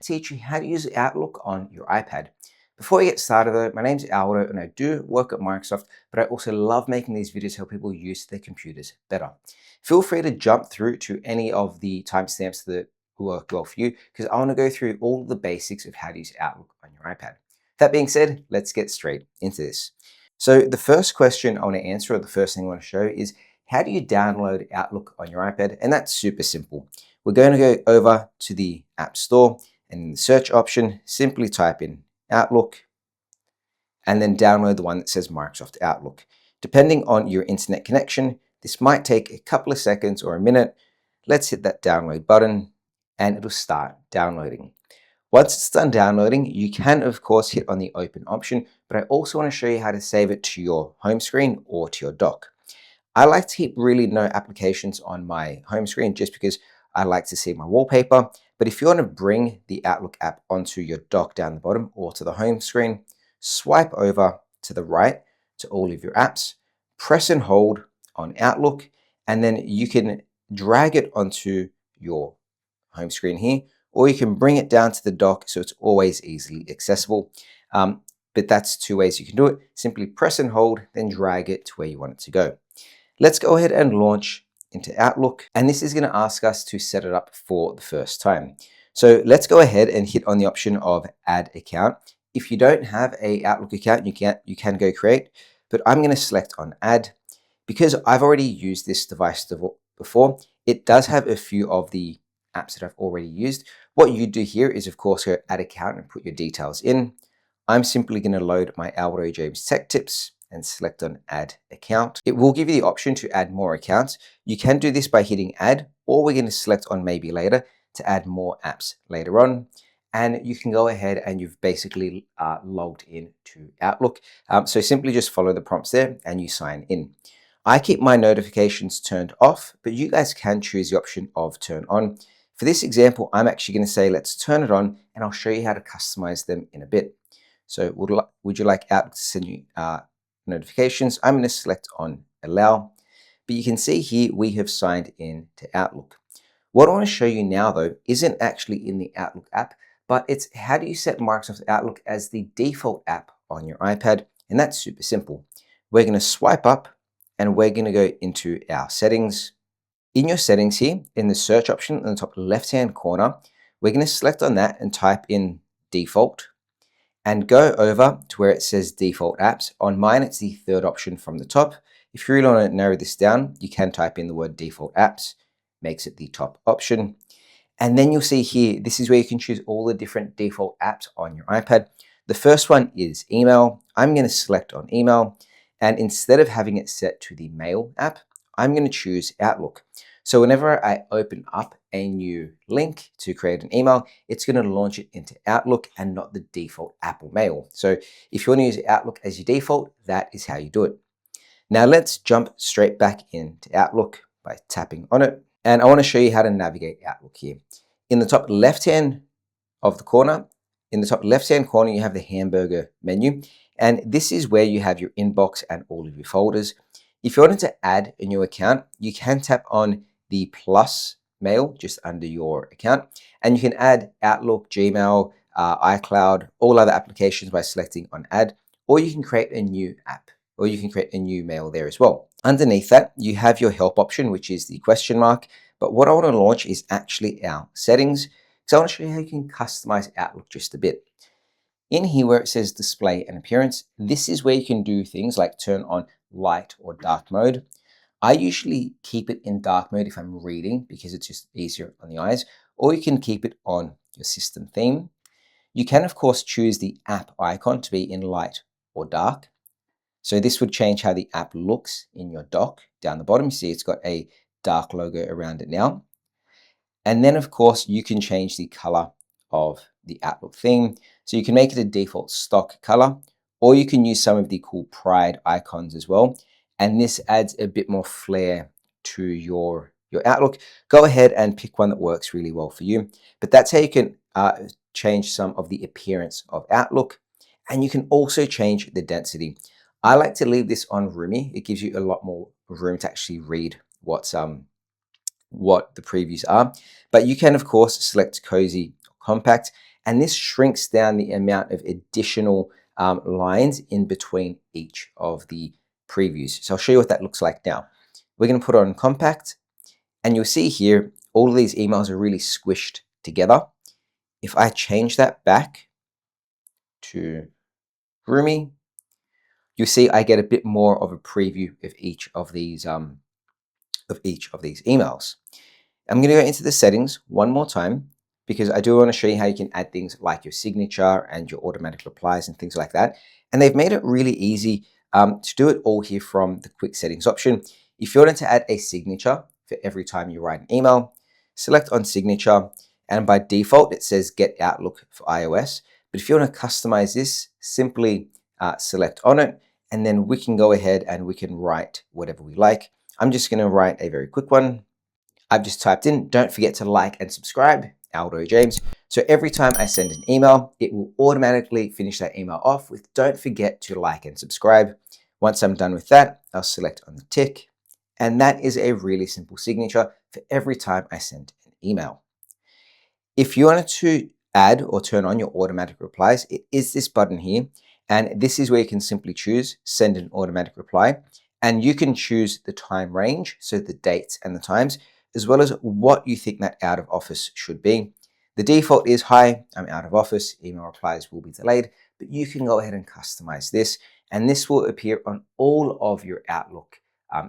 Teach you how to use Outlook on your iPad. Before we get started though, my name's Aldo and I do work at Microsoft, but I also love making these videos to help people use their computers better. Feel free to jump through to any of the timestamps that work well for you, because I want to go through all the basics of how to use Outlook on your iPad. That being said, let's get straight into this. So the first question I want to answer, or the first thing I want to show, is how do you download Outlook on your iPad? And that's super simple. We're going to go over to the App Store, and in the search option, simply type in Outlook and then download the one that says Microsoft Outlook. Depending on your internet connection, this might take a couple of seconds or a minute. Let's hit that download button and it'll start downloading. Once it's done downloading, you can of course hit on the open option, but I also want to show you how to save it to your home screen or to your dock. I like to keep really no applications on my home screen just because I like to see my wallpaper. But if you want to bring the Outlook app onto your dock down the bottom or to the home screen, swipe over to the right to all of your apps, press and hold on Outlook, and then you can drag it onto your home screen here, or you can bring it down to the dock so it's always easily accessible. But that's two ways you can do it. Simply press and hold, then drag it to where you want it to go. Let's go ahead and launch into Outlook, and this is going to ask us to set it up for the first time. So let's go ahead and hit on the option of add account. If you don't have a Outlook account, you can go create, but I'm going to select on add. Because I've already used this device before, it does have a few of the apps that I've already used. What you do here is of course go add account and put your details in. I'm simply going to load my Aldo James Tech Tips and select on add account. It will give you the option to add more accounts. You can do this by hitting add, or we're going to select on maybe later to add more apps later on. And you can go ahead and you've basically logged in to Outlook. So simply just follow the prompts there and you sign in. I keep my notifications turned off, but you guys can choose the option of turn on. For this example, I'm actually going to say let's turn it on, and I'll show you how to customize them in a bit. So would you like Outlook to send you notifications? I'm going to select on allow, but you can see here we have signed in to Outlook. What I want to show you now though isn't actually in the Outlook app, but it's how do you set Microsoft Outlook as the default app on your iPad, and that's super simple. We're going to swipe up and we're going to go into our settings. In your settings here, in the search option in the top left hand corner, we're going to select on that and type in default, and go over to where it says default apps. On mine, it's the third option from the top. If you really want to narrow this down, you can type in the word default apps, makes it the top option. And then you'll see here, this is where you can choose all the different default apps on your iPad. The first one is email. I'm going to select on email. And instead of having it set to the mail app, I'm going to choose Outlook. So whenever I open up a new link to create an email, it's going to launch it into Outlook and not the default Apple Mail. So if you want to use Outlook as your default, that is how you do it. Now let's jump straight back into Outlook by tapping on it. And I want to show you how to navigate Outlook here. In the top left-hand of the corner, in the top left-hand corner, you have the hamburger menu. And this is where you have your inbox and all of your folders. If you wanted to add a new account, you can tap on the plus mail just under your account, and you can add Outlook, Gmail, iCloud, all other applications by selecting on add, or you can create a new app, or you can create a new mail there as well. Underneath that, you have your help option, which is the question mark. But what I want to launch is actually our settings, because I want to show you how you can customize Outlook just a bit. In here where it says display and appearance, this is where you can do things like turn on light or dark mode. I usually keep it in dark mode if I'm reading because it's just easier on the eyes, or you can keep it on your system theme. You can of course choose the app icon to be in light or dark. So this would change how the app looks in your dock. Down the bottom, you see it's got a dark logo around it now. And then of course you can change the color of the Outlook theme. So you can make it a default stock color, or you can use some of the cool Pride icons as well. And this adds a bit more flair to your Outlook. Go ahead and pick one that works really well for you. But that's how you can change some of the appearance of Outlook. And you can also change the density. I like to leave this on roomy. It gives you a lot more room to actually read what the previews are. But you can of course select cozy or compact. And this shrinks down the amount of additional lines in between each of the previews. So I'll show you what that looks like now. We're going to put on compact, and you'll see here all of these emails are really squished together. If I change that back to roomy, you see I get a bit more of a preview of each of these emails. I'm going to go into the settings one more time because I do want to show you how you can add things like your signature and your automatic replies and things like that. And they've made it really easy to do it all here from the quick settings option. If you want to add a signature for every time you write an email, select on signature, and by default it says get Outlook for iOS. But if you want to customize this, simply select on it, and then we can go ahead and we can write whatever we like. I'm just going to write a very quick one. I've just typed in, don't forget to like and subscribe, Aldo James. So every time I send an email, it will automatically finish that email off with don't forget to like and subscribe. Once I'm done with that, I'll select on the tick. And that is a really simple signature for every time I send an email. If you wanted to add or turn on your automatic replies, it is this button here. And this is where you can simply choose send an automatic reply. And you can choose the time range, so the dates and the times, as well as what you think that out of office should be. The default is, hi, I'm out of office, email replies will be delayed, but you can go ahead and customize this, and this will appear on all of your Outlook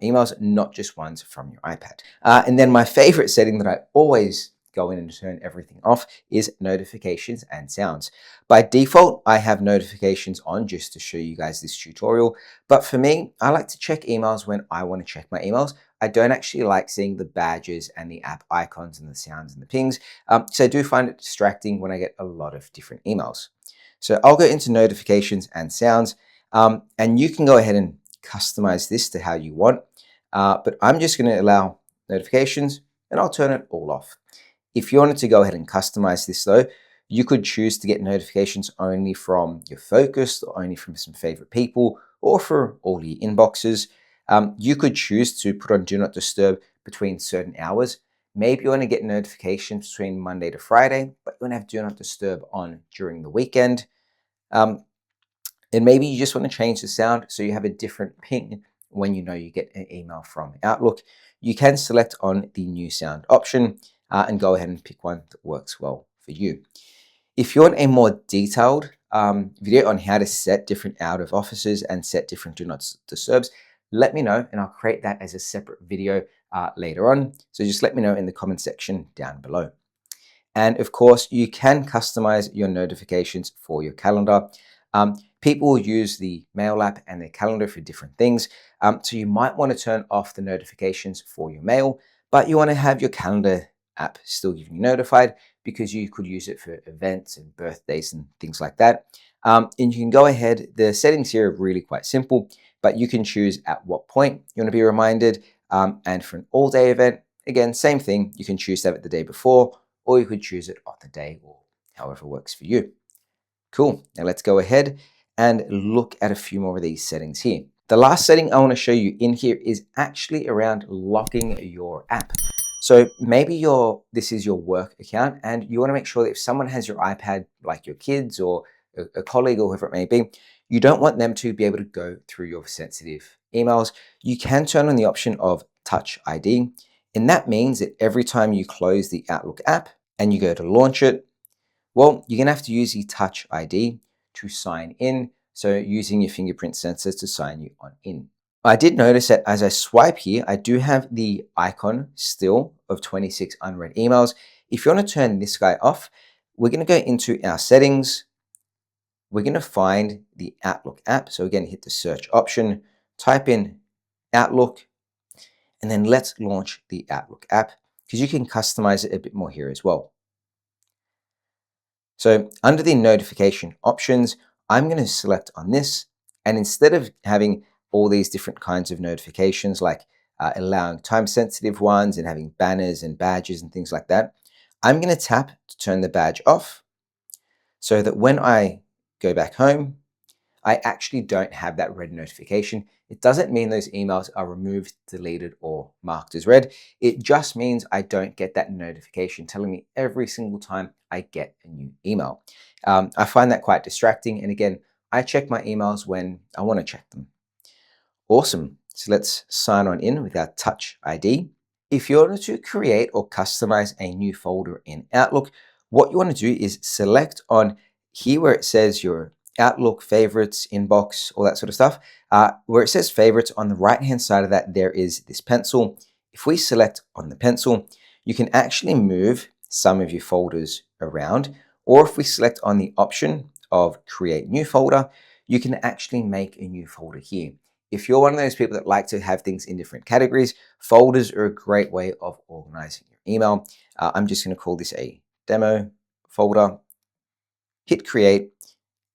emails, not just ones from your iPad. And then my favorite setting that I always go in and turn everything off is notifications and sounds. By default, I have notifications on just to show you guys this tutorial. But for me, I like to check emails when I want to check my emails. I don't actually like seeing the badges and the app icons and the sounds and the pings. So I do find it distracting when I get a lot of different emails. So I'll go into notifications and sounds, and you can go ahead and customize this to how you want. But I'm just going to allow notifications and I'll turn it all off. If you wanted to go ahead and customize this though, you could choose to get notifications only from your focused or only from some favorite people or for all your inboxes. You could choose to put on do not disturb between certain hours. Maybe you want to get notifications between Monday to Friday, but you want to have do not disturb on during the weekend. And maybe you just want to change the sound so you have a different ping when you know you get an email from Outlook. You can select on the new sound option and go ahead and pick one that works well for you. If you want a more detailed video on how to set different out of offices and set different do not disturbs, let me know and I'll create that as a separate video later on. So just let me know in the comment section down below. And of course, you can customize your notifications for your calendar. People will use the Mail app and their calendar for different things. So you might want to turn off the notifications for your mail, but you want to have your calendar app still giving you notified because you could use it for events and birthdays and things like that. And you can go ahead, the settings here are really quite simple, but you can choose at what point you want to be reminded. And for an all-day event, again, same thing, you can choose to have it the day before, or you could choose it on the day or however works for you. Cool, now let's go ahead and look at a few more of these settings here. The last setting I want to show you in here is actually around locking your app. So maybe this is your work account and you want to make sure that if someone has your iPad, like your kids or a colleague or whoever it may be, you don't want them to be able to go through your sensitive emails. You can turn on the option of Touch ID, and that means that every time you close the Outlook app and you go to launch it, well, you're going to have to use the Touch ID to sign in. So using your fingerprint sensor to sign you on in. I did notice that as I swipe here, I do have the icon still of 26 unread emails. If you want to turn this guy off, we're going to go into our settings. We're going to find the Outlook app. So again, hit the search option, type in Outlook, and then let's launch the Outlook app because you can customize it a bit more here as well. So under the notification options, I'm going to select on this. And instead of having all these different kinds of notifications, like allowing time sensitive ones and having banners and badges and things like that, I'm going to tap to turn the badge off so that when I go back home, I actually don't have that red notification. It doesn't mean those emails are removed, deleted, or marked as read. It just means I don't get that notification telling me every single time I get a new email. I find that quite distracting. And again, I check my emails when I want to check them. Awesome. So let's sign on in with our Touch ID. If you want to create or customize a new folder in Outlook, what you want to do is select on here where it says your Outlook favorites, inbox, all that sort of stuff. Where it says favorites, on the right-hand side of that, there is this pencil. If we select on the pencil, you can actually move some of your folders around. Or if we select on the option of create new folder, you can actually make a new folder here. If you're one of those people that like to have things in different categories, folders are a great way of organizing your email. I'm just going to call this a demo folder, hit create,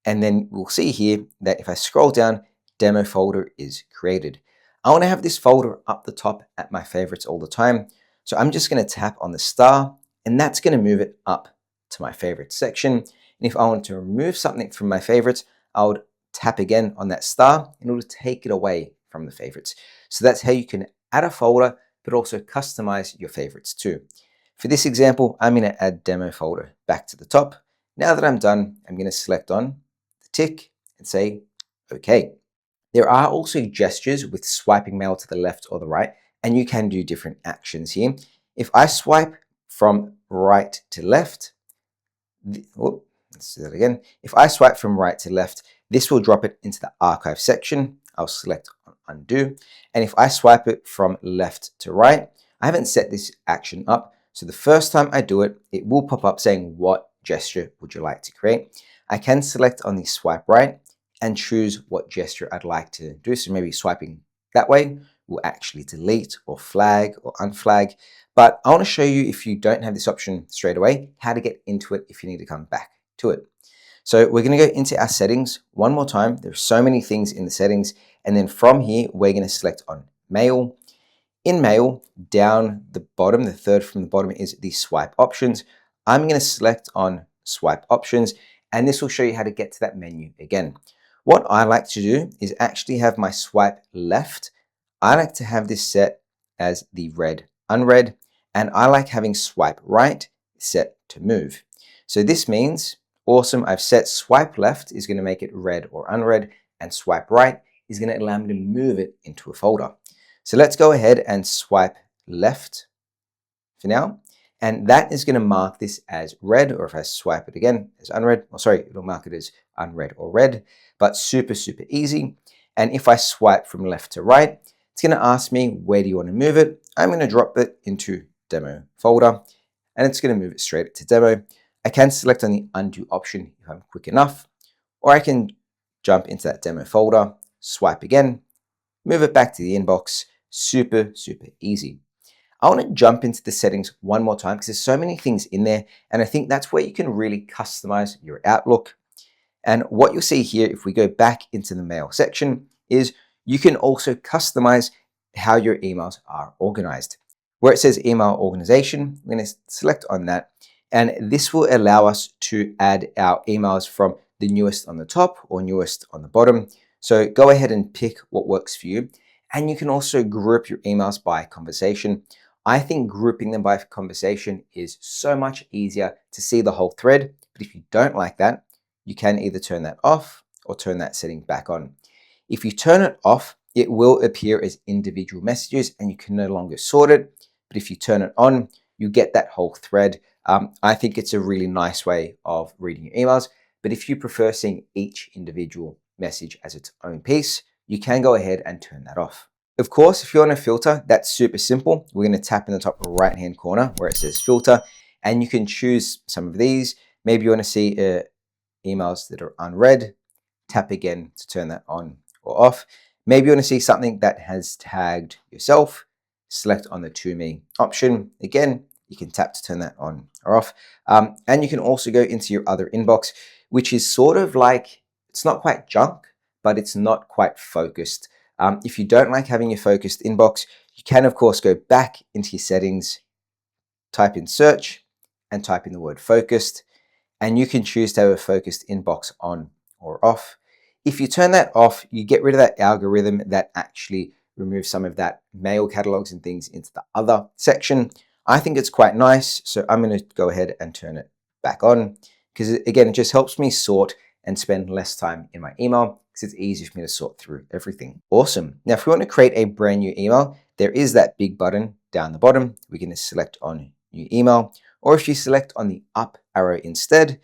and then we'll see here that if I scroll down, demo folder is created. I want to have this folder up the top at my favorites all the time. So I'm just going to tap on the star, and that's going to move it up to my favorites section. And if I want to remove something from my favorites, I would tap again on that star and it will take it away from the favorites. So that's how you can add a folder, but also customize your favorites too. For this example, I'm going to add demo folder back to the top. Now that I'm done, I'm going to select on the tick and say, okay. There are also gestures with swiping mail to the left or the right, and you can do different actions here. If I swipe from right to left, let's do that again. If I swipe from right to left, this will drop it into the archive section. I'll select on undo. And if I swipe it from left to right, I haven't set this action up. So the first time I do it, it will pop up saying, what gesture would you like to create? I can select on the swipe right and choose what gesture I'd like to do. So maybe swiping that way will actually delete or flag or unflag. But I want to show you, if you don't have this option straight away, how to get into it if you need to come back to it. So we're going to go into our settings one more time. There's so many things in the settings. And then from here, we're going to select on mail. In mail, down the bottom, the third from the bottom is the swipe options. I'm going to select on swipe options, and this will show you how to get to that menu again. What I like to do is actually have my swipe left. I like to have this set as the red unread, and I like having swipe right set to move. So this means, awesome, I've set swipe left is going to make it read or unread, and swipe right is going to allow me to move it into a folder. So let's go ahead and swipe left for now. And that is going to mark this as read, or if I swipe it again as unread, or sorry, it'll mark it as unread or read, but super, super easy. And if I swipe from left to right, it's going to ask me, where do you want to move it? I'm going to drop it into demo folder, and it's going to move it straight to demo. I can select on the undo option if I'm quick enough, or I can jump into that demo folder, swipe again, move it back to the inbox. Super, super easy. I want to jump into the settings one more time because there's so many things in there, and I think that's where you can really customize your Outlook. And what you'll see here, if we go back into the mail section, is you can also customize how your emails are organized. Where it says email organization, I'm going to select on that, and this will allow us to add our emails from the newest on the top or newest on the bottom. So go ahead and pick what works for you. And you can also group your emails by conversation. I think grouping them by conversation is so much easier to see the whole thread. But if you don't like that, you can either turn that off or turn that setting back on. If you turn it off, it will appear as individual messages and you can no longer sort it. But if you turn it on, you get that whole thread. I think it's a really nice way of reading your emails. But if you prefer seeing each individual message as its own piece, you can go ahead and turn that off. Of course, if you want to filter, that's super simple. We're going to tap in the top right-hand corner where it says filter, and you can choose some of these. Maybe you want to see emails that are unread. Tap again to turn that on or off. Maybe you want to see something that has tagged yourself. Select on the to me option. Again, you can tap to turn that on or off. And you can also go into your other inbox, which is sort of like, it's not quite junk, but it's not quite focused. If you don't like having your focused inbox, you can of course go back into your settings, type in search and type in the word focused, and you can choose to have a focused inbox on or off. If you turn that off, you get rid of that algorithm that actually removes some of that mail catalogs and things into the other section. I think it's quite nice, so I'm going to go ahead and turn it back on because, again, it just helps me sort and spend less time in my email because it's easy for me to sort through everything. Awesome. Now, if we want to create a brand new email, there is that big button down the bottom. We can select on new email, or if you select on the up arrow instead,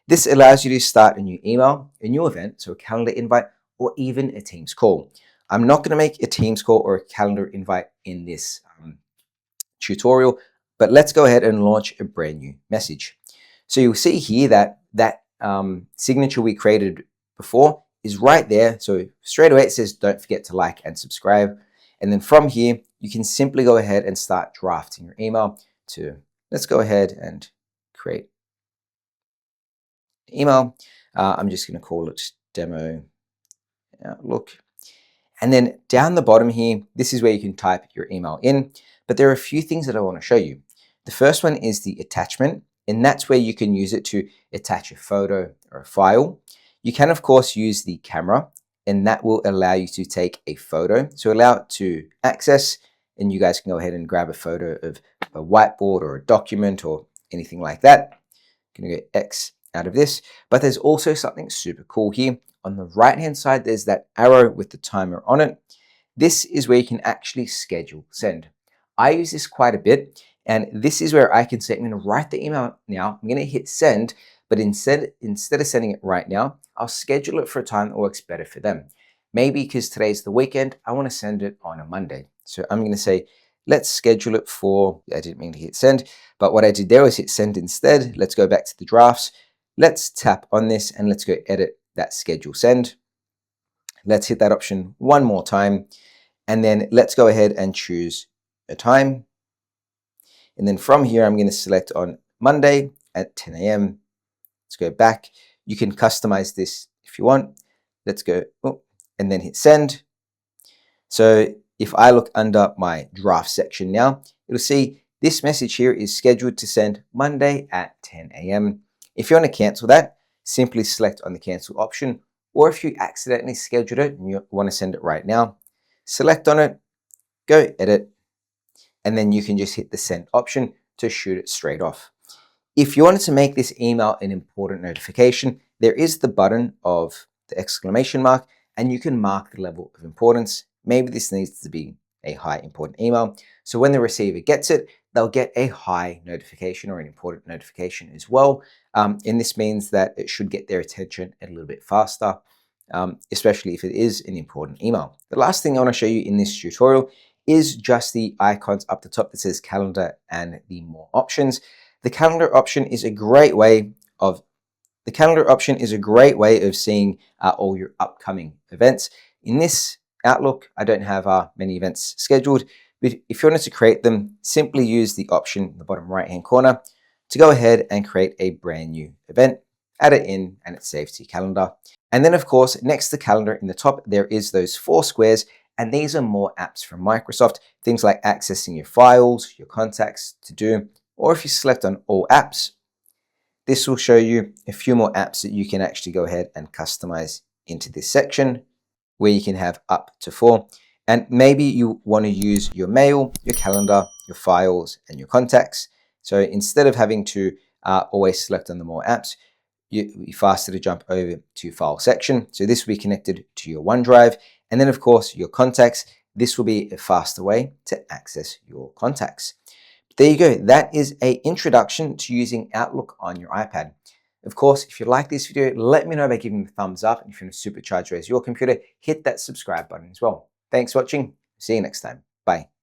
this allows you to start a new email, a new event, so a calendar invite, or even a Teams call. I'm not going to make a Teams call or a calendar invite in this tutorial, but let's go ahead and launch a brand new message. So you'll see here that signature we created before is right there. So straight away it says, don't forget to like and subscribe. And then from here, you can simply go ahead and start drafting your email to, let's go ahead and create email. I'm just going to call it demo outlook. And then down the bottom here, this is where you can type your email in. But there are a few things that I want to show you. The first one is the attachment, and that's where you can use it to attach a photo or a file. You can, of course, use the camera, and that will allow you to take a photo. So allow it to access, and you guys can go ahead and grab a photo of a whiteboard or a document or anything like that. I'm going to go X out of this. But there's also something super cool here. On the right-hand side, there's that arrow with the timer on it. This is where you can actually schedule send. I use this quite a bit, and this is where I can say, I'm going to write the email now. I'm going to hit send, but instead of sending it right now, I'll schedule it for a time that works better for them. Maybe because today's the weekend, I want to send it on a Monday. So I'm going to say, let's schedule it for, I didn't mean to hit send, but what I did there was hit send instead. Let's go back to the drafts. Let's tap on this and let's go edit that schedule send. Let's hit that option one more time. And then let's go ahead and choose a time. And then from here, I'm going to select on Monday at 10 a.m. Let's go back. You can customize this if you want. Let's go, and then hit send. So if I look under my draft section now, you'll see this message here is scheduled to send Monday at 10 a.m. If you want to cancel that, simply select on the cancel option, or if you accidentally scheduled it and you want to send it right now, select on it, go edit, and then you can just hit the send option to shoot it straight off. If you wanted to make this email an important notification, there is the button of the exclamation mark, and you can mark the level of importance. Maybe this needs to be a high important email. So when the receiver gets it, they'll get a high notification or an important notification as well. And this means that it should get their attention a little bit faster, especially if it is an important email. The last thing I want to show you in this tutorial is just the icons up the top that says calendar and the more options. The calendar option is a great way of seeing all your upcoming events. In this Outlook, I don't have many events scheduled, but if you wanted to create them, simply use the option in the bottom right-hand corner to go ahead and create a brand new event, add it in, and it's saved to your calendar. And then, of course, next to calendar in the top, there is those 4 squares, and these are more apps from Microsoft, things like accessing your files, your contacts, to do, or if you select on all apps, this will show you a few more apps that you can actually go ahead and customize into this section, where you can have up to 4. And maybe you want to use your mail, your calendar, your files, and your contacts. So instead of having to always select on the more apps, you'll be faster to jump over to file section. So this will be connected to your OneDrive. And then, of course, your contacts. This will be a faster way to access your contacts. There you go. That is an introduction to using Outlook on your iPad. Of course, if you like this video, let me know by giving me a thumbs up. And if you want to supercharge your computer, hit that subscribe button as well. Thanks for watching. See you next time. Bye.